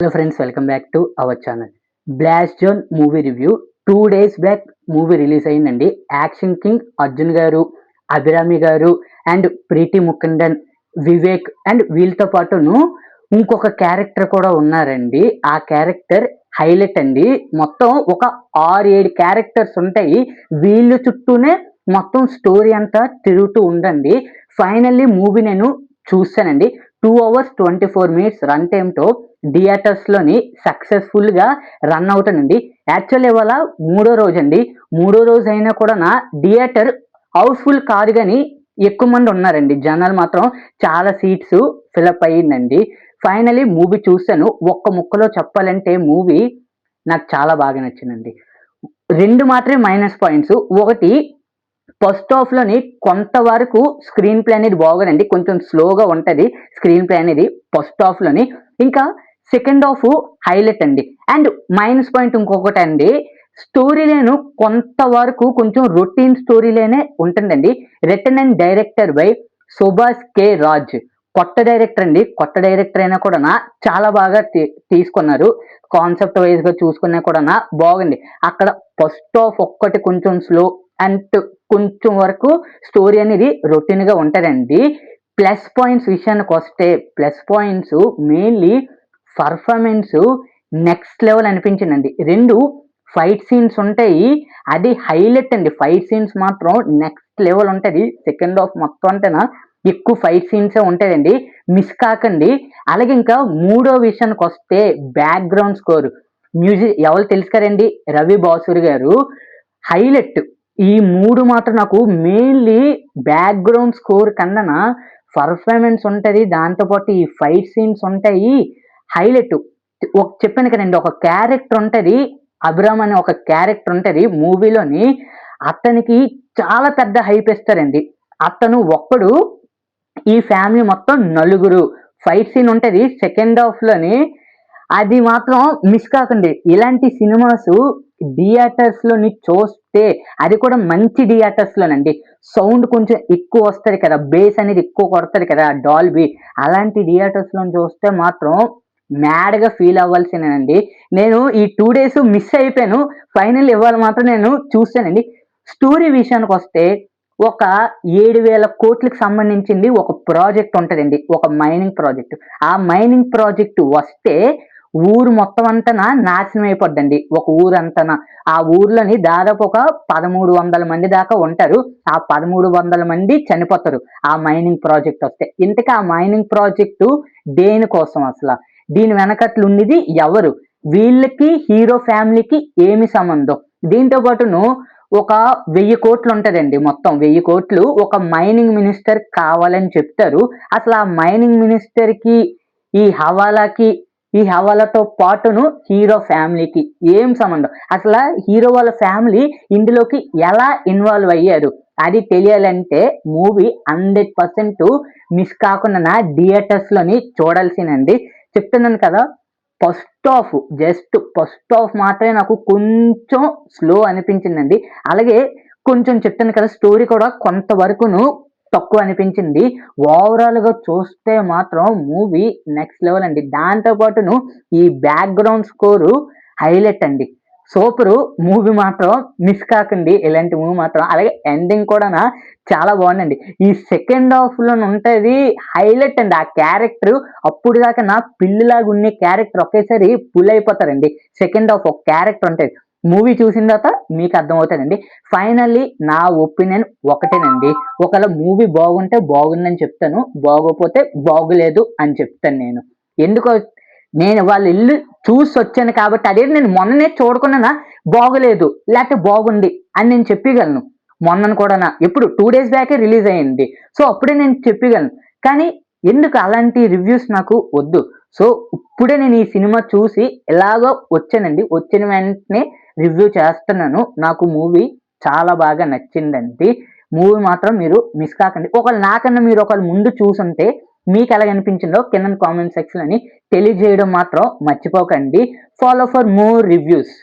Hello friends, welcome back to our channel. Blast Zone movie review 2 days back movie release అయిందండి. Action king Arjun garu, Abhirami garu and Preethi Mukundan, Vivek and వీళ్ళతో పాటును ఇంకొక character కూడా ఉన్నారండి. ఆ క్యారెక్టర్ హైలైట్ అండి. మొత్తం ఒక 6-7 క్యారెక్టర్స్ ఉంటాయి. వీళ్ళ చుట్టూనే మొత్తం స్టోరీ అంతా తిరుగుతూ ఉండండి. ఫైనల్లీ మూవీ నేను చూసానండి. 2 hours 24 minutes రన్ టైంతో థియేటర్స్ లోని సక్సెస్ఫుల్ గా రన్ అవుతానండి. యాక్చువల్ ఇవాళ మూడో రోజు అండి. మూడో రోజు అయినా కూడా నా థియేటర్ హౌస్ఫుల్ కాదు కానీ ఎక్కువ మంది ఉన్నారండి. జనాలు మాత్రం చాలా సీట్స్ ఫిలప్ అయ్యిందండి. ఫైనలీ మూవీ చూశాను. ఒక్క ముక్కలో చెప్పాలంటే మూవీ నాకు చాలా బాగా నచ్చిందండి. 2 మాత్రమే మైనస్ పాయింట్స్. ఒకటి, ఫస్ట్ హాఫ్ లోని కొంతవరకు స్క్రీన్ ప్లే అనేది బాగోదండి. కొంచెం స్లోగా ఉంటది స్క్రీన్ ప్లే అనేది ఫస్ట్ హాఫ్ లోని. ఇంకా సెకండ్ హాఫ్ హైలైట్ అండి. అండ్ మైనస్ పాయింట్ ఇంకొకటి అండి, స్టోరీ లైన్ కొంతవరకు కొంచెం రొటీన్ స్టోరీ లైనే ఉంటుందండి. Written and director by Subhash K Raj. కొత్త డైరెక్టర్ అండి. కొత్త డైరెక్టర్ అయినా కూడా చాలా బాగా తీసుకున్నారు. కాన్సెప్ట్ వైజ్ గా చూసుకున్నా కూడా బాగుంది. అక్కడ ఫస్ట్ హాఫ్ ఒక్కటి కొంచెం స్లో అండ్ కొంచెం వరకు స్టోరీ అనేది రొటీన్ గా ఉంటదండి. ప్లస్ పాయింట్స్ విషయానికి వస్తే, plus points mainly performance next level అనిపించిందండి. 2 ఫైట్ సీన్స్ ఉంటాయి, అది హైలైట్ అండి. ఫైట్ సీన్స్ మాత్రం నెక్స్ట్ లెవెల్ ఉంటది. సెకండ్ హాఫ్ మొత్తం అంటేనా ఎక్కువ ఫైట్ సీన్స్ ఉంటాయండి, మిస్ కాకండి. అలాగే ఇంకా మూడో విషయానికి వస్తే బ్యాక్గ్రౌండ్ స్కోర్, మ్యూజిక్ ఎవరు తెలుసు కదండి, రవి బాసూరి గారు. హైలైట్. ఈ 3 మాత్రం నాకు మెయిన్లీ బ్యాక్గ్రౌండ్ స్కోర్ కన్నా పర్ఫార్మెన్స్ ఉంటది. దాంతోపాటు ఈ ఫైట్ సీన్స్ ఉంటాయి, హైలైట్. చెప్పాను కదండి, ఒక క్యారెక్టర్ ఉంటది, అభిరామ్ అనే ఒక క్యారెక్టర్ ఉంటది మూవీలోని. అతనికి చాలా పెద్ద హైప్ ఇస్తారండి. అతను ఒక్కడు, ఈ ఫ్యామిలీ మొత్తం నలుగురు. ఫైట్ సీన్ ఉంటది సెకండ్ హాఫ్ లోని, అది మాత్రం మిస్ కాకండి. ఇలాంటి సినిమాస్ థియేటర్స్ లోని చూస్తే, అది కూడా మంచి థియేటర్స్ లోనండి, సౌండ్ కొంచెం ఎక్కువ వస్తుంది కదా, బేస్ అనేది ఎక్కువ కొడతది కదా, డాల్బీ. అలాంటి థియేటర్స్ లో చూస్తే మాత్రం మ్యాడ్ గా ఫీల్ అవ్వాల్సినండి. నేను ఈ 2 days మిస్ అయిపోయాను. ఫైనల్ ఇవాళ మాత్రం నేను చూసానండి. స్టోరీ విషయానికి వస్తే, ఒక 7,000 కోట్లకు సంబంధించింది ఒక ప్రాజెక్ట్ ఉంటదండి, ఒక మైనింగ్ ప్రాజెక్ట్. ఆ మైనింగ్ ప్రాజెక్ట్ వస్తే ఊరు మొత్తం అంతా నాశనం అయిపోద్దండి. ఒక ఊరంతా, ఆ ఊర్లోని దాదాపు ఒక 1,300 మంది దాకా ఉంటారు. ఆ 1,300 మంది చనిపోతారు ఆ మైనింగ్ ప్రాజెక్ట్ వస్తే. ఇంతకీ ఆ మైనింగ్ ప్రాజెక్టు దేనికోసం అసలు, దీని వెనకట్లు ఉన్నది ఎవరు, వీళ్ళకి హీరో ఫ్యామిలీకి ఏమి సంబంధం. దీంతో పాటును ఒక 1000 కోట్లు ఉంటదండి. మొత్తం 1000 కోట్లు ఒక మైనింగ్ మినిస్టర్ కావాలని చెప్తారు. అసలు ఆ మైనింగ్ మినిస్టర్ కి, ఈ హవాలాకి, ఈ హవాలాతో పాటును హీరో ఫ్యామిలీకి ఏం సంబంధం, అసలు హీరో వాళ్ళ ఫ్యామిలీ ఇందులోకి ఎలా ఇన్వాల్వ్ అయ్యారు, అది తెలియాలంటే మూవీ 100% మిస్ కాకుండా థియేటర్స్ లోని చూడాల్సినండి. చెప్తున్నాను కదా, ఫస్ట్ హాఫ్ మాత్రమే నాకు కొంచెం స్లో అనిపించిందండి. అలాగే కొంచెం చెప్తాను కదా, స్టోరీ కూడా కొంతవరకును తక్కువ అనిపించింది. ఓవరాల్ గా చూస్తే మాత్రం మూవీ నెక్స్ట్ లెవెల్ అండి. దాంతో పాటును ఈ బ్యాక్గ్రౌండ్ స్కోరు హైలైట్ అండి. సూపర్ మూవీ మాత్రం మిస్ కాకండి, ఇలాంటి మూవీ మాత్రం. అలాగే ఎండింగ్ కూడా చాలా బాగుందండి. ఈ సెకండ్ హాఫ్ లో ఉంటది హైలైట్ అండి. ఆ క్యారెక్టర్ అప్పుడు దాకా పిల్లిలాగా ఉండే క్యారెక్టర్ ఒకేసారి పుల్ అయిపోతారండి. సెకండ్ హాఫ్ ఒక క్యారెక్టర్ ఉంటది, మూవీ చూసిన తర్వాత మీకు అర్థమవుతుందండి. ఫైనల్లీ నా ఒపీనియన్ ఒకటేనండి, ఒకవేళ మూవీ బాగుంటే బాగుందని చెప్తాను, బాగోపోతే బాగులేదు అని చెప్తాను. నేను ఎందుకో, నేను వాళ్ళ ఇల్లు చూసి వచ్చాను కాబట్టి, అదే నేను మొన్ననే చూడకుండా బాగోలేదు లేకపోతే బాగుంది అని నేను చెప్పగలను. మొన్న కూడా ఎప్పుడు 2 days బ్యాకే రిలీజ్ అయ్యింది, సో అప్పుడే నేను చెప్పగలను. కానీ ఎందుకు అలాంటి రివ్యూస్ నాకు వద్దు. సో ఇప్పుడే నేను ఈ సినిమా చూసి ఎలాగో వచ్చానండి, వచ్చిన వెంటనే రివ్యూ చేస్తున్నాను. నాకు మూవీ చాలా బాగా నచ్చిందండి. మూవీ మాత్రం మీరు మిస్ కాకండి. ఒకవేళ నాకన్నా మీరు ఒకవేళ ముందు చూసుంటే మీకు ఎలా అనిపించిందో కింద కామెంట్ సెక్షన్ అని తెలియజేయడం మాత్రం మర్చిపోకండి. Follow for more reviews.